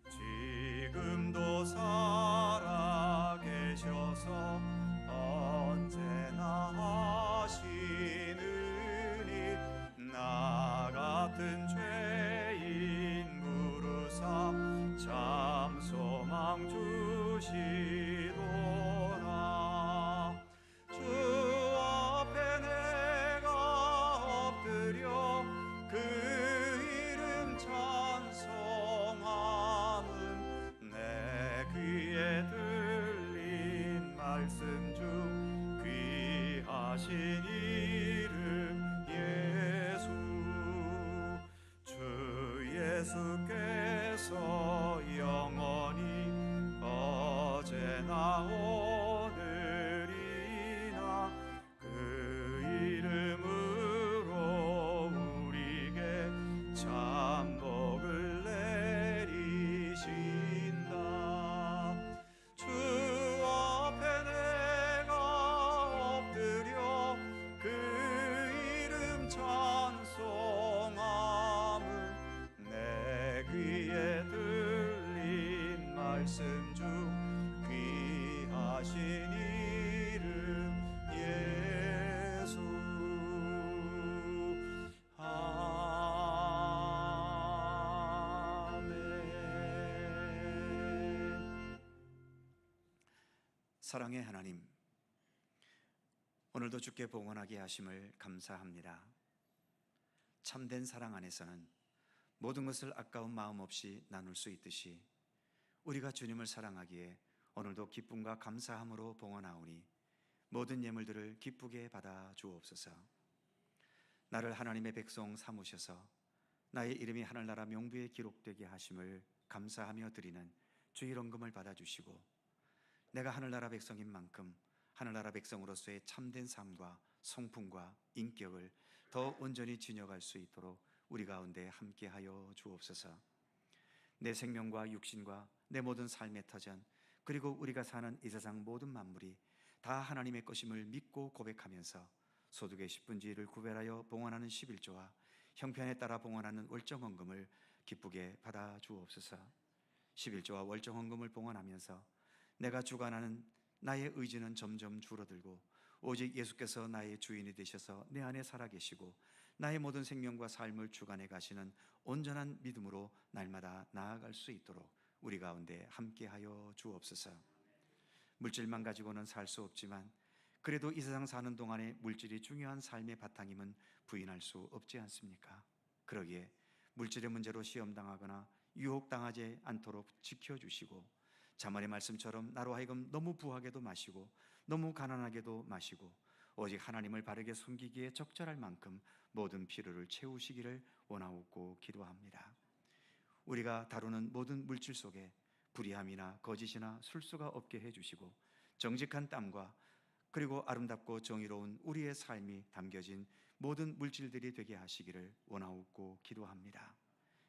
지금도 살아계셔서 언제나 하시는 일, 나 같은 죄인 부르사 참 소망 주시도다. 주 앞에 내가 엎드려 그 이름 찬송함은 내 귀에 들린 말씀 중 귀하신 이름 예수. 주 예수께서 영원히 어제나 오늘이나 그 이름으로 우리에게 참 복을 내리신다. 주 앞에 내가 엎드려 그 이름 찬송함은 내 귀에 들린 말씀 중 귀하신 이름 예수. 아멘. 사랑의 하나님, 오늘도 주께 봉헌하게 하심을 감사합니다. 참된 사랑 안에서는 모든 것을 아까운 마음 없이 나눌 수 있듯이 우리가 주님을 사랑하기에 오늘도 기쁨과 감사함으로 봉헌하오니 모든 예물들을 기쁘게 받아 주옵소서. 나를 하나님의 백성 삼으셔서 나의 이름이 하늘나라 명부에 기록되게 하심을 감사하며 드리는 주일 헌금을 받아주시고, 내가 하늘나라 백성인 만큼 하늘나라 백성으로서의 참된 삶과 성품과 인격을 더 온전히 지녀갈 수 있도록 우리 가운데 함께하여 주옵소서. 내 생명과 육신과 내 모든 삶의 터전, 그리고 우리가 사는 이 세상 모든 만물이 다 하나님의 것임을 믿고 고백하면서 소득의 10분지를 구별하여 봉헌하는 11조와 형편에 따라 봉헌하는 월정헌금을 기쁘게 받아 주옵소서. 11조와 월정헌금을 봉헌하면서 내가 주관하는 나의 의지는 점점 줄어들고 오직 예수께서 나의 주인이 되셔서 내 안에 살아계시고 나의 모든 생명과 삶을 주관해 가시는 온전한 믿음으로 날마다 나아갈 수 있도록 우리 가운데 함께하여 주옵소서. 물질만 가지고는 살 수 없지만 그래도 이 세상 사는 동안에 물질이 중요한 삶의 바탕임은 부인할 수 없지 않습니까? 그러기에 물질의 문제로 시험당하거나 유혹당하지 않도록 지켜주시고, 자문의 말씀처럼 나로 하여금 너무 부하게도 마시고 너무 가난하게도 마시고 오직 하나님을 바르게 숨기기에 적절할 만큼 모든 필요를 채우시기를 원하옵고 기도합니다. 우리가 다루는 모든 물질 속에 불의함이나 거짓이나 술수가 없게 해주시고 정직한 땀과 그리고 아름답고 정의로운 우리의 삶이 담겨진 모든 물질들이 되게 하시기를 원하옵고 기도합니다.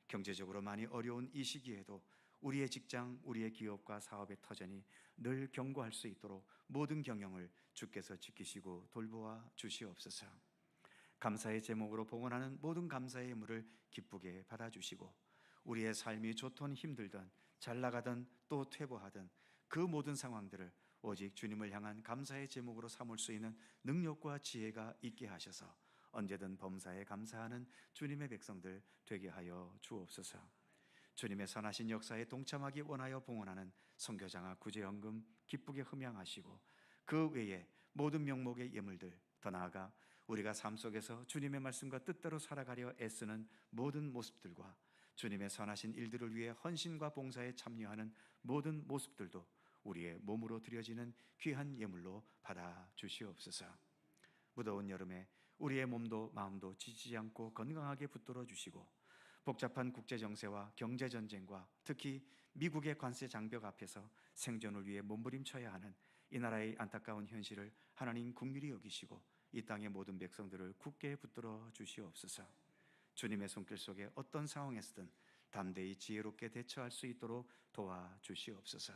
경제적으로 많이 어려운 이 시기에도 우리의 직장, 우리의 기업과 사업의 터전이 늘 견고할 수 있도록 모든 경영을 주께서 지키시고 돌보아 주시옵소서. 감사의 제목으로 봉헌하는 모든 감사의 예물을 기쁘게 받아주시고 우리의 삶이 좋든 힘들든 잘 나가든 또 퇴보하든 그 모든 상황들을 오직 주님을 향한 감사의 제목으로 삼을 수 있는 능력과 지혜가 있게 하셔서 언제든 범사에 감사하는 주님의 백성들 되게 하여 주옵소서. 주님의 선하신 역사에 동참하기 원하여 봉헌하는 선교장학 구제연금 기쁘게 흠양하시고 그 외에 모든 명목의 예물들, 더 나아가 우리가 삶 속에서 주님의 말씀과 뜻대로 살아가려 애쓰는 모든 모습들과 주님의 선하신 일들을 위해 헌신과 봉사에 참여하는 모든 모습들도 우리의 몸으로 드려지는 귀한 예물로 받아 주시옵소서. 무더운 여름에 우리의 몸도 마음도 지치지 않고 건강하게 붙들어 주시고 복잡한 국제정세와 경제전쟁과 특히 미국의 관세 장벽 앞에서 생존을 위해 몸부림쳐야 하는 이 나라의 안타까운 현실을 하나님 긍휼히 여기시고 이 땅의 모든 백성들을 굳게 붙들어 주시옵소서. 주님의 손길 속에 어떤 상황에서든 담대히 지혜롭게 대처할 수 있도록 도와주시옵소서.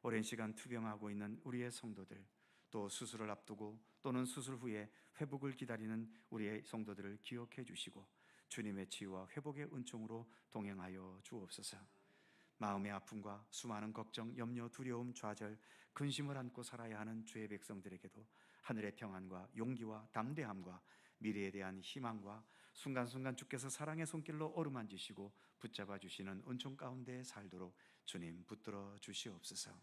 오랜 시간 투병하고 있는 우리의 성도들, 또 수술을 앞두고 또는 수술 후에 회복을 기다리는 우리의 성도들을 기억해 주시고 주님의 치유와 회복의 은총으로 동행하여 주옵소서. 마음의 아픔과 수많은 걱정, 염려, 두려움, 좌절, 근심을 안고 살아야 하는 주의 백성들에게도 하늘의 평안과 용기와 담대함과 미래에 대한 희망과 순간순간 주께서 사랑의 손길로 어루만지시고 붙잡아 주시는 은총 가운데 살도록 주님 붙들어 주시옵소서.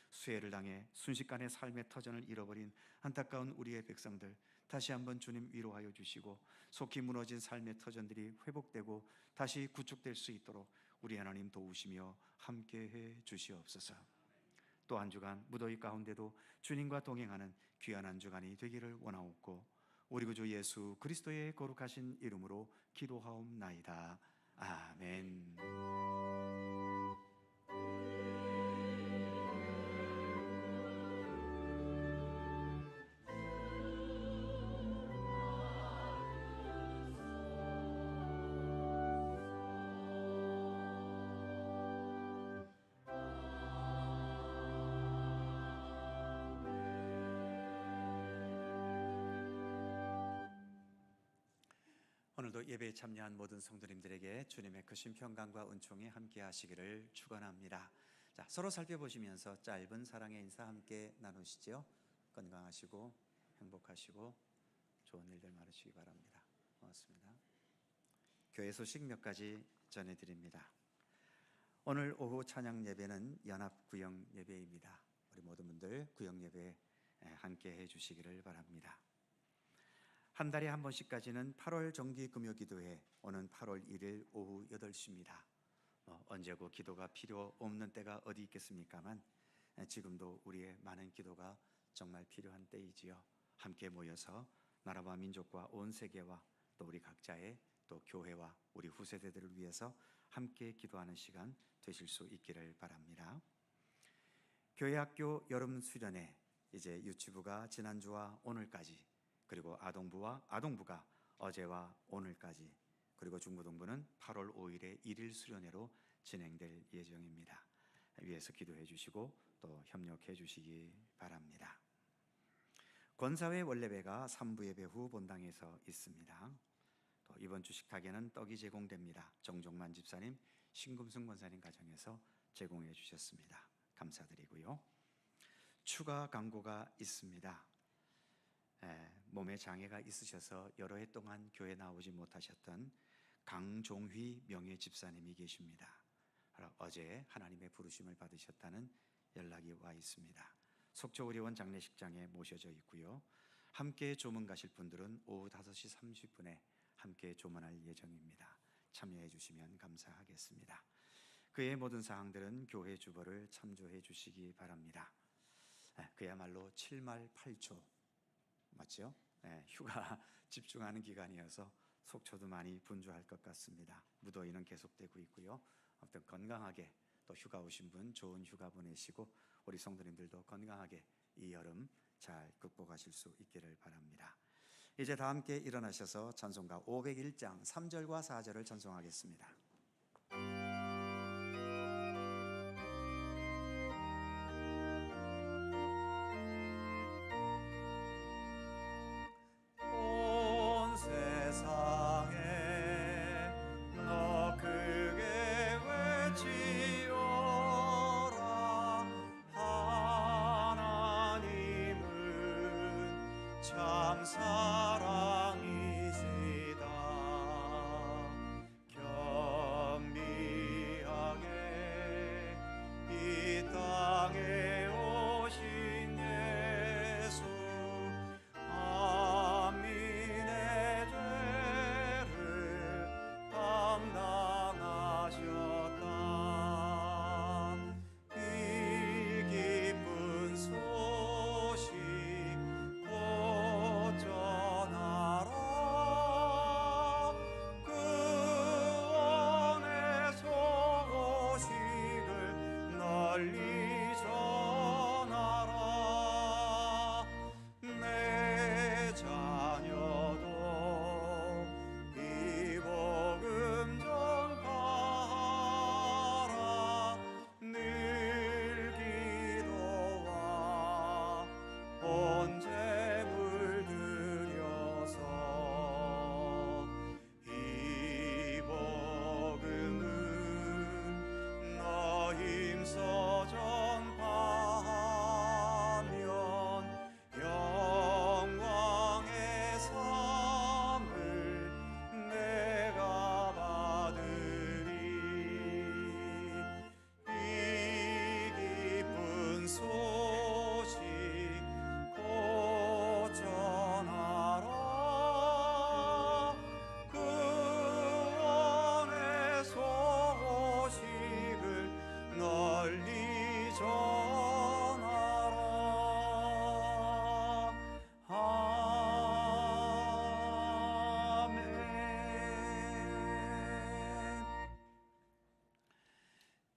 수해를 당해 순식간에 삶의 터전을 잃어버린 안타까운 우리의 백성들 다시 한번 주님 위로하여 주시고 속히 무너진 삶의 터전들이 회복되고 다시 구축될 수 있도록 우리 하나님 도우시며 함께해 주시옵소서. 또 한 주간 무더위 가운데도 주님과 동행하는 귀한 한 주간이 되기를 원하옵고 우리 구주 예수 그리스도의 거룩하신 이름으로 기도하옵나이다. 아멘. 오늘도 예배에 참여한 모든 성도님들에게 주님의 크신 평강과 은총이 함께 하시기를 축원합니다. 자, 서로 살펴보시면서 짧은 사랑의 인사 함께 나누시죠. 건강하시고 행복하시고 좋은 일들 많으시기 바랍니다. 고맙습니다. 교회 소식 몇 가지 전해드립니다. 오늘 오후 찬양 예배는 연합구영 예배입니다. 우리 모든 분들 구역 예배 함께 해주시기를 바랍니다. 한 달에 한 번씩까지는 8월 정기 금요 기도회 오는 8월 1일 오후 8시입니다. 언제고 기도가 필요 없는 때가 어디 있겠습니까만 지금도 우리의 많은 기도가 정말 필요한 때이지요. 함께 모여서 나라와 민족과 온 세계와 또 우리 각자의 또 교회와 우리 후세대들을 위해서 함께 기도하는 시간 되실 수 있기를 바랍니다. 교회학교 여름 수련회 이제 유치부가 지난주와 오늘까지, 그리고 아동부가 어제와 오늘까지, 그리고 중고등부는 8월 5일에 1일 수련회로 진행될 예정입니다. 위에서 기도해 주시고 또 협력해 주시기 바랍니다. 권사회 원래배가 3부 예배 후 본당에서 있습니다. 또 이번 주 식탁에는 떡이 제공됩니다. 정종만 집사님, 신금승 권사님 가정에서 제공해 주셨습니다. 감사드리고요. 추가 광고가 있습니다. 몸에 장애가 있으셔서 여러 해 동안 교회 나오지 못하셨던 강종휘 명예 집사님이 계십니다. 어제 하나님의 부르심을 받으셨다는 연락이 와 있습니다. 속초의료원 장례식장에 모셔져 있고요. 함께 조문 가실 분들은 오후 5시 30분에 함께 조문할 예정입니다. 참여해 주시면 감사하겠습니다. 그의 모든 사항들은 교회 주보를 참조해 주시기 바랍니다. 그야말로 7말 8초 맞죠? 휴가 집중하는 기간이어서 속초도 많이 분주할 것 같습니다. 무더위는 계속되고 있고요. 아무튼 건강하게 또 휴가 오신 분 좋은 휴가 보내시고 우리 성도님들도 건강하게 이 여름 잘 극복하실 수 있기를 바랍니다. 이제 다 함께 일어나셔서 찬송가 501장 3절과 4절을 찬송하겠습니다.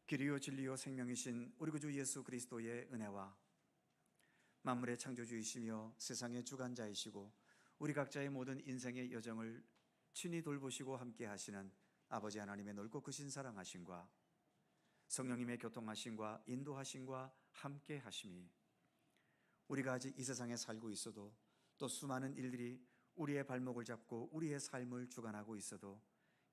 길이요 진리요 생명이신 우리 구주 예수 그리스도의 은혜와 만물의 창조주이시며 세상의 주관자이시고 우리 각자의 모든 인생의 여정을 친히 돌보시고 함께 하시는 아버지 하나님의 넓고 크신 사랑하심과 성령님의 교통하심과 인도하심과 함께 하심이 우리가 아직 이 세상에 살고 있어도 또 수많은 일들이 우리의 발목을 잡고 우리의 삶을 주관하고 있어도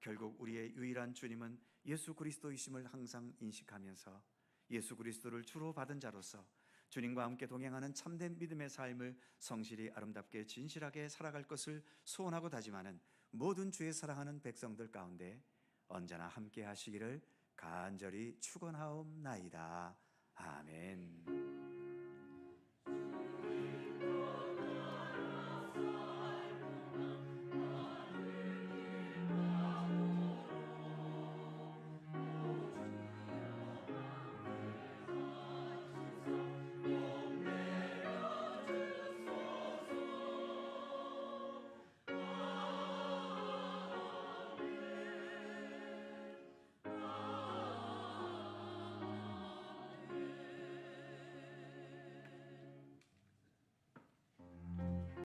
결국 우리의 유일한 주님은 예수 그리스도이심을 항상 인식하면서 예수 그리스도를 주로 받은 자로서 주님과 함께 동행하는 참된 믿음의 삶을 성실히 아름답게 진실하게 살아갈 것을 소원하고 다짐하는 모든 주의 사랑하는 백성들 가운데 언제나 함께 하시기를 간절히 축원하옵나이다. 아멘.